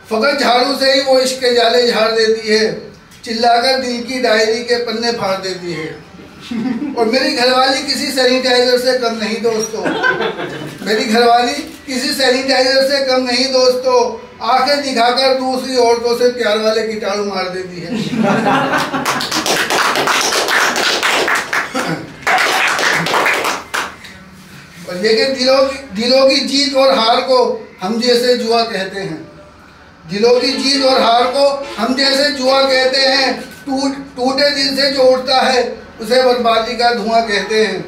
फकत झाड़ू से ही वो इश्क के जाले झाड़ देती है, चिल्लाकर दिल की डायरी के पन्ने फाड़ देती है। और मेरी घरवाली किसी सैनिटाइजर से कम नहीं दोस्तों, मेरी घरवाली किसी सैनिटाइजर से कम नहीं दोस्तों, आंखें दिखाकर दूसरी औरतों से प्यार वाले कीटाणु मार देती है। और लेकिन दिलों की जीत और हार को हम जैसे जुआ कहते हैं, दिलों की जीत और हार को हम जैसे जुआ कहते हैं। टूटे दिल से जो उठता है उसे बर्बादी का धुआं कहते हैं।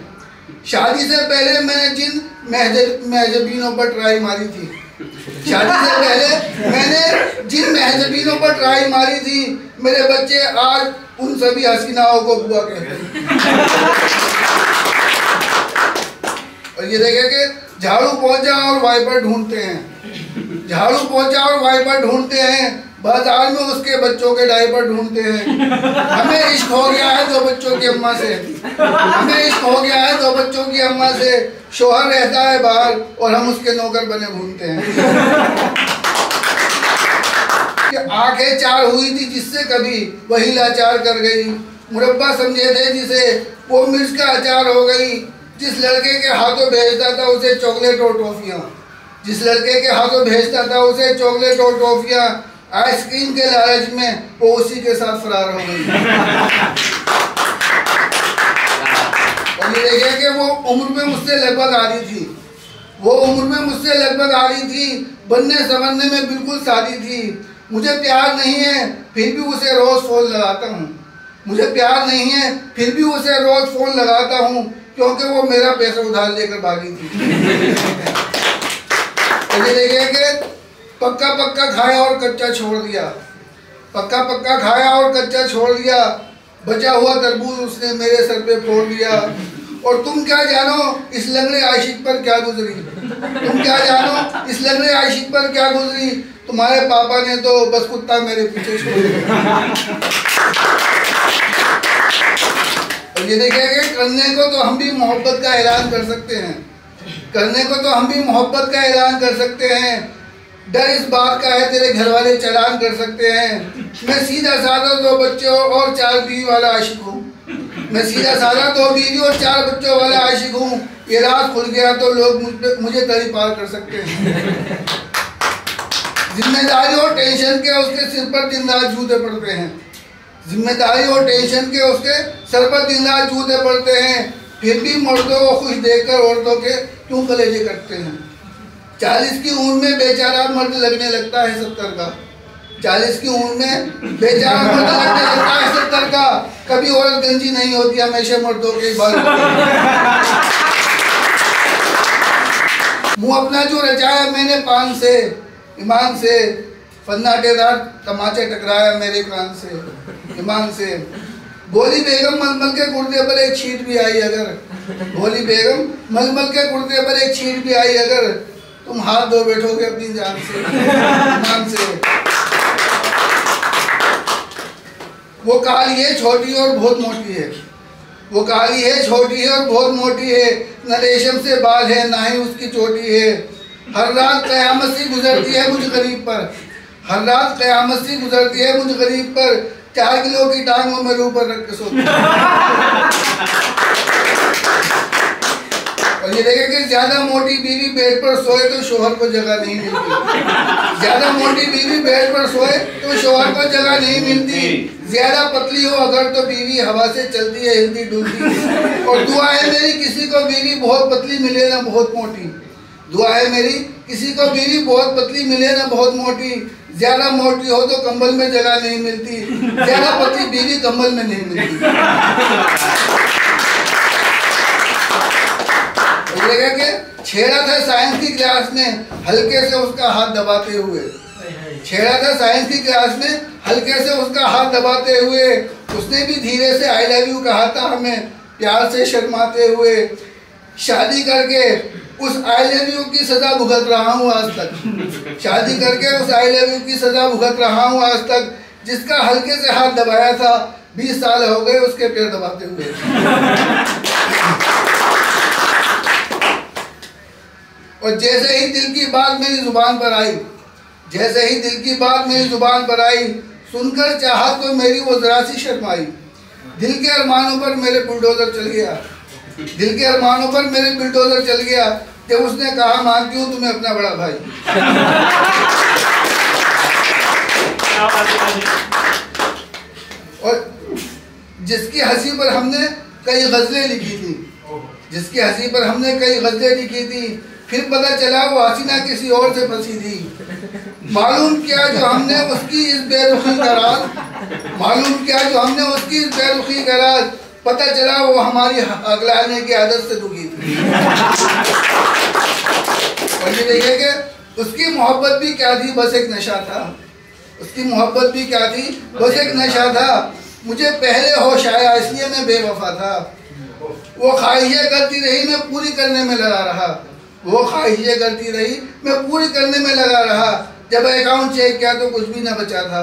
शादी से पहले मैंने जिन महजबीनों पर ट्राई मारी थी, शादी से पहले मैंने जिन महजबीनों पर ट्राई मारी थी, मेरे बच्चे आज उन सभी हसीनाओं को बुआ कहते हैं। और ये देखें कि झाड़ू पहुंचा और वाइपर ढूंढते हैं, झाड़ू पहुंचा और वाइपर ढूंढते हैं, बाजार में उसके बच्चों के डायपर ढूंढते हैं। हमें इश्क हो गया है दो बच्चों की अम्मा से, हमें इश्क हो गया है दो बच्चों की अम्मा से, शोहर रहता है बाहर और हम उसके नौकर बने घूमते हैं। कि आंखें चार हुई थी जिससे कभी वही लाचार कर गई, मुरब्बा समझे थे जिसे वो मिर्च का अचार हो गई। जिस लड़के के हाथों भेजता था उसे चॉकलेट और टॉफियाँ, जिस लड़के के हाथों भेजता था उसे चॉकलेट और टॉफियाँ, आइसक्रीम के लालच में वो उसी के साथ फरार हो गई। और ये देखिए कि वो उम्र में मुझसे लगभग आ रही थी, वो उम्र में मुझसे लगभग आ रही थी, बनने संवरने में बिल्कुल सादी थी। मुझे प्यार नहीं है फिर भी उसे रोज फोन लगाता हूँ, मुझे प्यार नहीं है फिर भी उसे रोज फोन लगाता हूँ, क्योंकि वो मेरा पैसा उधार लेकर भागी थी। देखिए कि पक्का पक्का खाया और कच्चा छोड़ दिया, पक्का पक्का खाया और कच्चा छोड़ दिया, बचा हुआ तरबूज उसने मेरे सर पे फोड़ दिया। और तुम क्या जानो इस लंगड़े आशिक पर क्या गुजरी, तुम क्या जानो इस लंगड़े आशिक पर क्या गुजरी, तुम्हारे पापा ने तो बस कुत्ता मेरे पीछे छोड़ दिया। और ये देखिए कि करने को तो हम भी मोहब्बत का ऐलान कर सकते हैं, करने को तो हम भी मोहब्बत का ऐलान कर सकते हैं, डर इस बात का है तेरे घर वाले चालान कर सकते हैं। मैं सीधा साधा दो बच्चों और 4 बीवी वाला आशिक हूँ, मैं सीधा साधा 2 बीवी और 4 बच्चों वाला आशिक हूँ। ये रात खुल गया तो लोग मुझे तड़ी पार कर सकते हैं। जिम्मेदारी और टेंशन के उसके सिर पर दिन रात जूते पड़ते हैं, जिम्मेदारी और टेंशन के उसके सर पर दिन रात जूते पड़ते हैं, फिर भी मर्दों को खुश देखकर औरतों के क्यों कलेजे कटते हैं। 40 की उम्र में बेचारा मर्द लगने लगता है 70 का, 40 की उम्र में बेचारा मर्द लगने लगता है 70 का। कभी औरत गंजी नहीं होती, हमेशा मर्दों के बाल। मुंह अपना जो रचाया मैंने पान से, ईमान से, फन्नाटेदार तमाचे टकराया मेरे कान से, ईमान से। भोली बेगम मलमल के कुर्ते पर एक छींट भी आई अगर, भोली बेगम मलमल के कुर्ते पर एक छींट भी आई अगर, तुम हाथ धो बैठोगे अपनी जान से, ईमान से। वो काली है छोटी और बहुत मोटी है, वो काली है छोटी है और बहुत मोटी है, न रेशम से बाल है ना ही उसकी चोटी है। हर रात कयामत सी गुजरती है मुझ गरीब पर, हर रात कयामत सी गुजरती है मुझ गरीब पर, 4 किलो की टांगों में रूह पर रख के सोती है। और ये देखें कि ज्यादा मोटी बीवी बेड पर सोए तो शोहर को जगह नहीं मिलती, ज्यादा मोटी बीवी बेड पर सोए तो शोहर को जगह नहीं मिलती। ज्यादा पतली हो अगर तो बीवी हवा से चलती है हिलती डुलती। और दुआ है मेरी किसी को बीवी बहुत पतली मिले ना बहुत मोटी, दुआ है मेरी किसी को बीवी बहुत पतली मिले ना बहुत मोटी। ज्यादा मोटी हो तो कंबल में जगह नहीं मिलती, ज्यादा पतली बीवी कंबल में नहीं मिलती। छेड़ा था साइंस की क्लास में हल्के से उसका हाथ दबाते हुए, छेड़ा था साइंस की क्लास में हल्के से उसका हाथ दबाते हुए, उसने भी धीरे से आई लव यू कहा था हमें प्यार से शर्माते हुए। शादी करके उस आई लव यू की सजा भुगत रहा हूँ आज तक, शादी करके उस आई लव यू की सजा भुगत रहा हूँ आज तक। जिसका हल्के से हाथ दबाया था 20 साल हो गए उसके पैर दबाते हुए। और जैसे ही दिल की बात मेरी जुबान पर आई, जैसे ही दिल की बात मेरी जुबान पर आई, सुनकर चाहत को मेरी वो जरा सी शर्माई। दिल के अरमानों पर मेरे बुलडोजर चल गया, दिल के अरमानों पर मेरे बुलडोजर चल गया, जब उसने कहा मानती हूँ तुम्हें अपना बड़ा भाई। और जिसकी हंसी पर हमने कई गज़लें लिखी थी, जिसकी हंसी पर हमने कई गज़लें लिखी थी, फिर पता चला वो हसीना किसी और से फंसी थी। मालूम क्या जो हमने उसकी इस बेरुखी का राज, मालूम क्या जो हमने उसकी इस बेरुखी का राज, पता चला वो हमारी अगलाने की आदत से दुखी थी। और ये देखिए कि उसकी मोहब्बत भी क्या थी, बस एक नशा था। उसकी मोहब्बत भी क्या थी, बस एक नशा था। मुझे पहले होश आया इसलिए मैं बेवफा था। वो ख्वाहिशें करती रही मैं पूरी करने में लगा रहा, वो ख्वाहिशें करती रही मैं पूरी करने में लगा रहा। जब अकाउंट चेक किया तो कुछ भी न बचा था।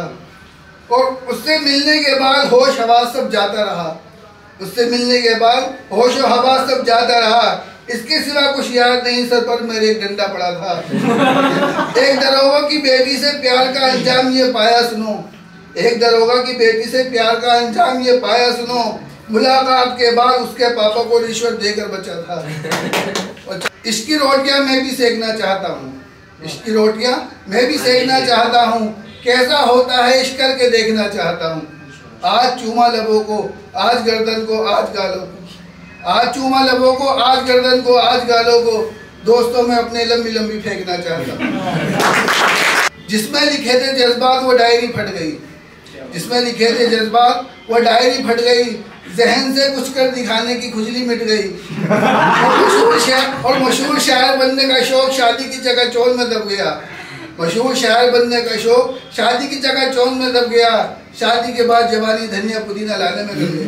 और उससे मिलने के बाद होश हवास सब जाता रहा, उससे मिलने के बाद होश और हवास सब जाता रहा। इसके सिवा कुछ याद नहीं, सर पर मेरे एक डंडा पड़ा था। एक दरोगा की बेटी से प्यार का अंजाम ये पाया सुनो, एक दरोगा की बेटी से प्यार का अंजाम ये पाया सुनो। मुलाकात के बाद उसके पापा को रिश्वत देकर बचा था। इसकी रोटियां मैं भी सेकना चाहता हूँ, इसकी रोटियां मैं भी सेकना चाहता हूँ। कैसा होता है इश्क करके देखना चाहता हूँ। आज चूमा लबों को, आज गर्दन को, आज गालों को, आज चूमा लबों को, आज गर्दन को, आज गालों को, दोस्तों में अपने लंबी लंबी फेंकना चाहता हूँ। जिसमें लिखे थे जज्बात वो डायरी फट गई, जिसमें लिखे थे जज्बात वो डायरी फट गई। जहन से कुछ कर दिखाने की खुजली मिट गई। और मशहूर शायर बनने का शौक शादी की जगह चौल में दब गया, मशहूर शायर बनने का शौक शादी की जगह चौल में दब गया। शादी के बाद जवानी धनिया पुदीना लाने में लग गई।